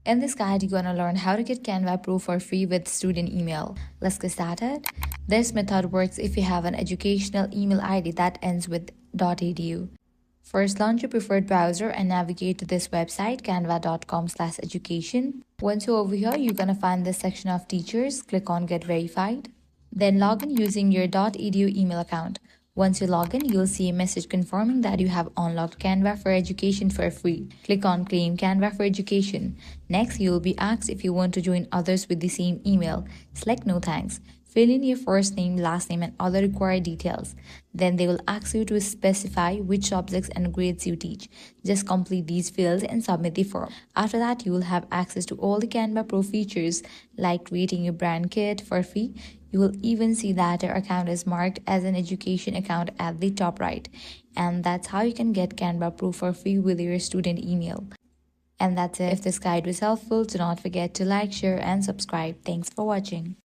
In this guide, you're going to learn how to get Canva Pro for free with student email. Let's get started. This method works if you have an educational email ID that ends with .edu. First, launch your preferred browser and navigate to this website, canva.com/education. Once you're over here, you're going to find this section of teachers. Click on Get Verified. Then log in using your .edu email account. Once you log in, you'll see a message confirming that you have unlocked Canva for Education for free. Click on Claim Canva for Education. Next, you'll be asked if you want to join others with the same email. Select No Thanks. Fill in your first name, last name, and other required details. Then they will ask you to specify which subjects and grades you teach. Just complete these fields and submit the form. After that, you will have access to all the Canva Pro features like creating your brand kit for free. You will even see that your account is marked as an education account at the top right. And that's how you can get Canva Pro for free with your student email. And that's it. If this guide was helpful, do not forget to like, share, and subscribe. Thanks for watching.